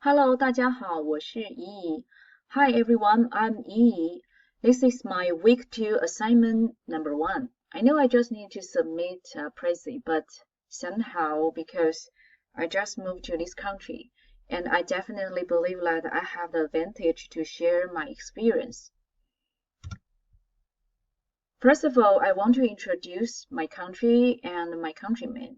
Hello，大家好，我是怡怡。Hi everyone, I'm Yi. This is my week 2 assignment number 1. I know I just need to submit Prezi, but somehow because I just moved to this country, and I definitely believe that I have the advantage to share my experience. First of all, I want to introduce my country and my countrymen.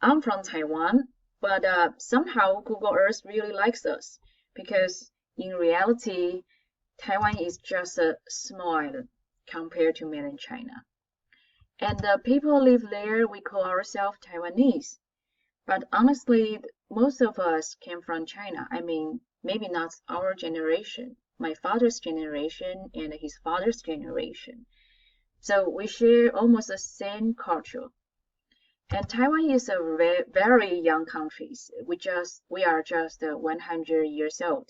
I'm from Taiwan, but somehow Google Earth really likes us because in reality, Taiwan is just a small island compared to mainland China. And the people live there, we call ourselves Taiwanese. But honestly, most of us came from China. I mean, maybe not our generation, my father's generation and his father's generation. So we share almost the same culture. And Taiwan is a very young country. We are just 100 years old,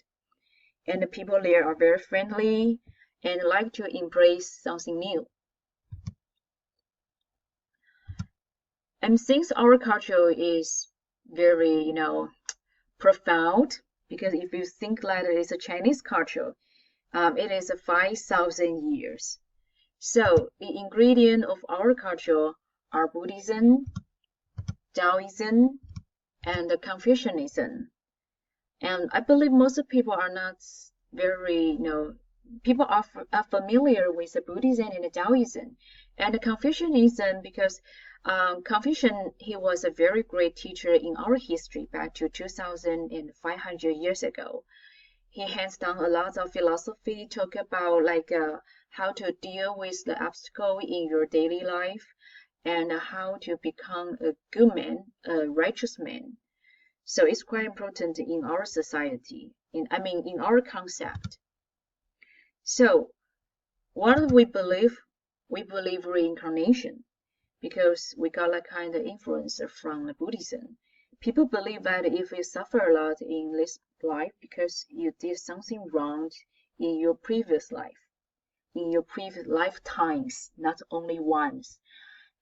and the people there are very friendly and like to embrace something new. And since our culture is very, profound, because if you think that it is a Chinese culture, it is 5,000 years. So the ingredient of our culture are Buddhism, Taoism, and Confucianism. And I believe most people are not very, people are familiar with the Buddhism and the Taoism and the Confucianism because Confucius, he was a very great teacher in our history back to 2,500 years ago. He hands down a lot of philosophy, talk about how to deal with the obstacle in your daily life and how to become a good man, a righteous man. So it's quite important in our society, in our concept. So what do we believe? We believe reincarnation because we got that kind of influence from the Buddhism. People believe that if you suffer a lot in this life because you did something wrong in your previous life, in your previous lifetimes, not only once.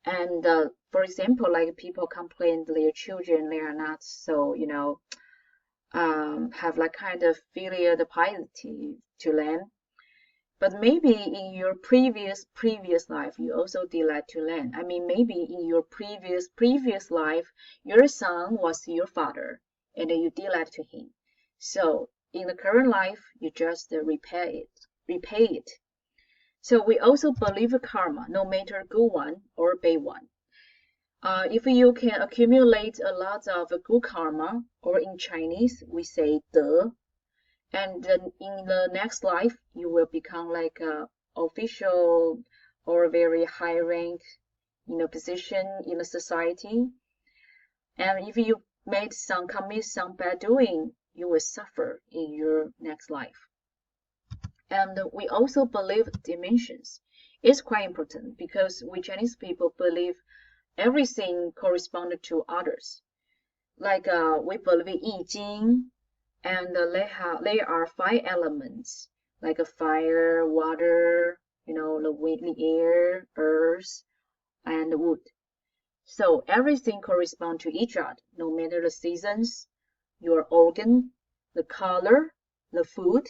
And for example, like people complain their children, they are not so, have like kind of filial piety to them. But maybe in your previous life, you also did that to them. I mean, maybe in your previous life, your son was your father, and then you did that to him. So in the current life, you just repay it. So we also believe karma, no matter good one or bad one. If you can accumulate a lot of good karma, or in Chinese we say de, and then in the next life you will become like a official or a very high rank, position in the society. And if you commit some bad doing, you will suffer in your next life. And we also believe dimensions. It's quite important because we Chinese people believe everything corresponded to others. Like we believe in I Ching, and they are 5 elements, like a fire, water, the air, earth, and wood. So everything corresponds to each other, no matter the seasons, your organ, the color, the food.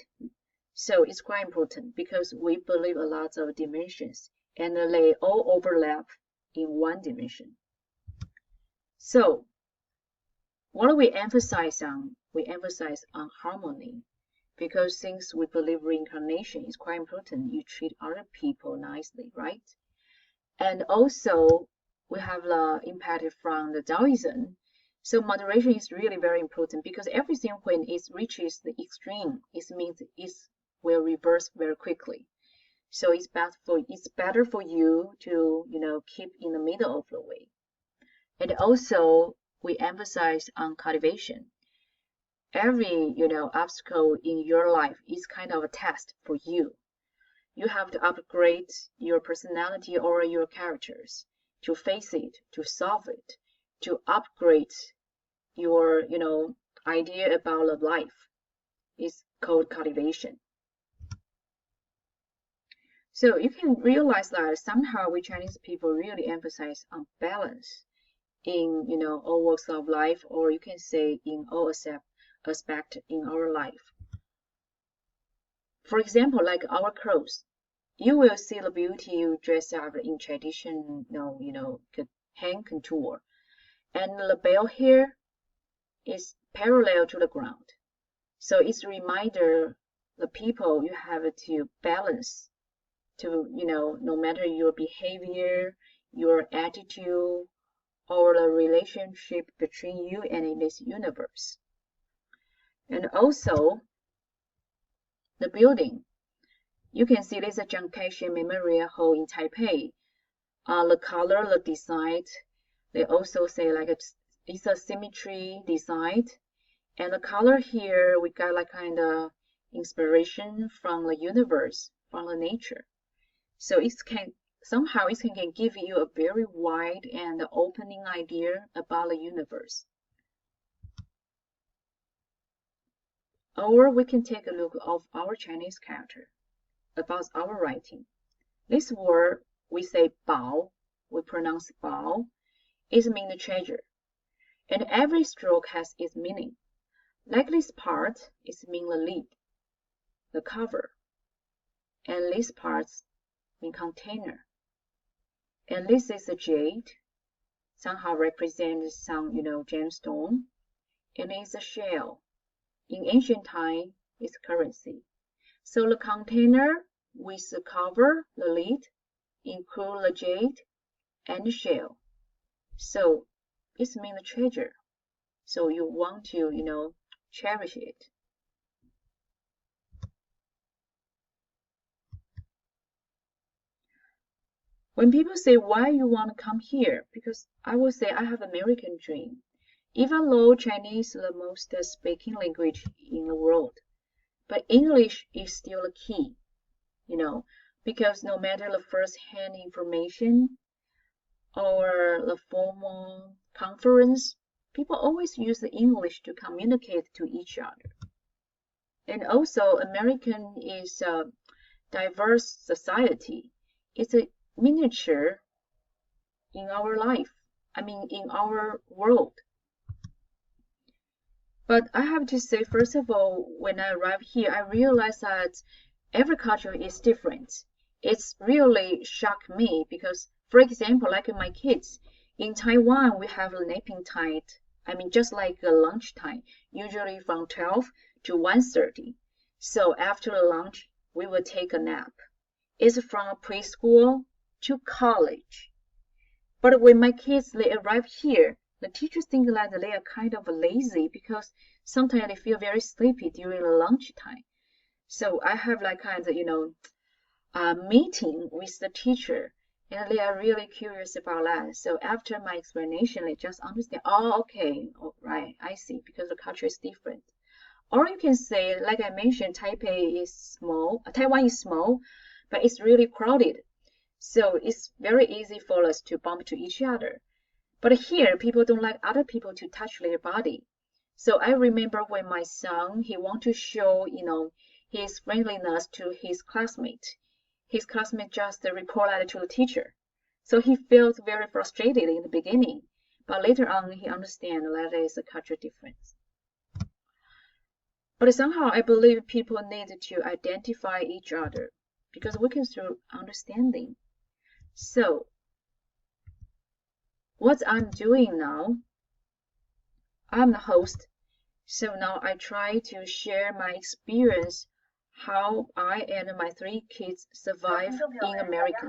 So it's quite important because we believe a lot of dimensions and they all overlap in one dimension. So what do we emphasize on? We emphasize on harmony because since we believe reincarnation is quite important, you treat other people nicely, right? And also we have the impact from the Taoism. So moderation is really very important because everything when it reaches the extreme, it means it will reverse very quickly. So it's better for you to keep in the middle of the way. And also we emphasize on cultivation. Every obstacle in your life is kind of a test for you. You have to upgrade your personality or your characters to face it, to solve it, to upgrade your idea about life. It's called cultivation. So you can realize that somehow we Chinese people really emphasize on balance in all walks of life, or you can say in all aspect in our life. For example, like our clothes, you will see the beauty you dress up in traditional, hand contour, and the bell here is parallel to the ground. So it's a reminder the people you have to balance to, no matter your behavior, your attitude, or the relationship between you and in this universe. And also the building. You can see this is a Chiang Kai-shek Memorial Hall in Taipei. The color, the design, they also say like it's a symmetry design. And the color here, we got like kind of inspiration from the universe, from the nature. So somehow it can give you a very wide and opening idea about the universe. Or we can take a look of our Chinese character, about our writing. This word, we say bao, we pronounce bao, it means treasure. And every stroke has its meaning. Like this part, it means the lid, the cover. And this part means container. And this is a jade, somehow represents some, gemstone. And it's a shell. In ancient time, it's currency. So the container with the cover, the lid, include the jade and the shell. So it means a treasure. So you want to, cherish it. When people say, why you want to come here? Because I will say I have American dream. Even though Chinese is the most speaking language in the world, but English is still the key, because no matter the first-hand information or the formal conference, people always use the English to communicate to each other. And also, American is a diverse society. It's a miniature in our life, in our world. But I have to say, first of all, when I arrived here, I realized that every culture is different. It's really shocked me because, for example, like my kids, in Taiwan, we have a napping time. Just like a lunchtime, usually from 12 to 1:30. So after the lunch, we will take a nap. It's from preschool to college. But when my kids, they arrive here, the teachers think that they are kind of lazy because sometimes they feel very sleepy during the lunchtime. So I have like kind of, a meeting with the teacher, and they are really curious about that. So after my explanation, they just understand, oh, okay, oh, right, I see, because the culture is different. Or you can say, like I mentioned, Taiwan is small, but it's really crowded. So it's very easy for us to bump to each other. But here, people don't like other people to touch their body. So I remember when my son, he want to show, his friendliness to his classmate. His classmate just reported to the teacher. So he felt very frustrated in the beginning. But later on, he understands that there is a cultural difference. But somehow, I believe people need to identify each other because we can through understanding. So, what I'm doing now, I'm the host. So now I try to share my experience how I and my 3 kids survive in America.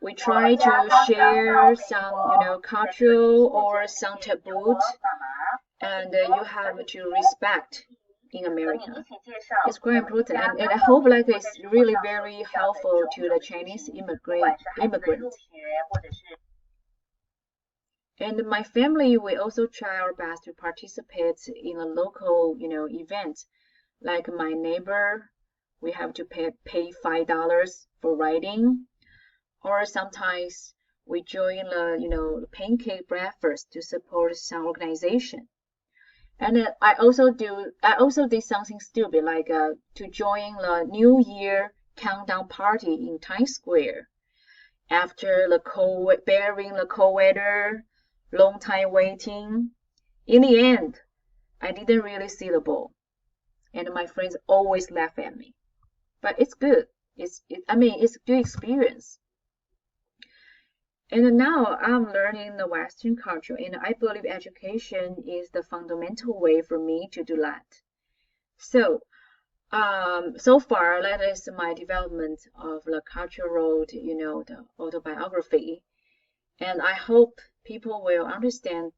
We try to share some, cultural or some taboo, and you have to respect in America. It's quite important, and I hope like it's really very helpful to the Chinese immigrant. And my family, we also try our best to participate in a local, event. Like my neighbor, we have to pay $5 for riding, or sometimes we join the pancake breakfast to support some organization. And I also did something stupid like to join the New Year countdown party in Times Square. After bearing the cold weather, long time waiting, in the end, I didn't really see the ball, and my friends always laugh at me. But it's good. I mean, it's a good experience. And now I'm learning the Western culture, and I believe education is the fundamental way for me to do that. So, so far, that is my development of the culture road, the autobiography. And I hope people will understand.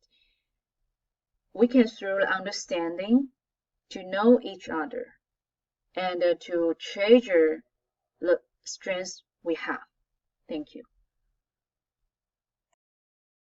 We can, through understanding, to know each other and to treasure the strengths we have. Thank you.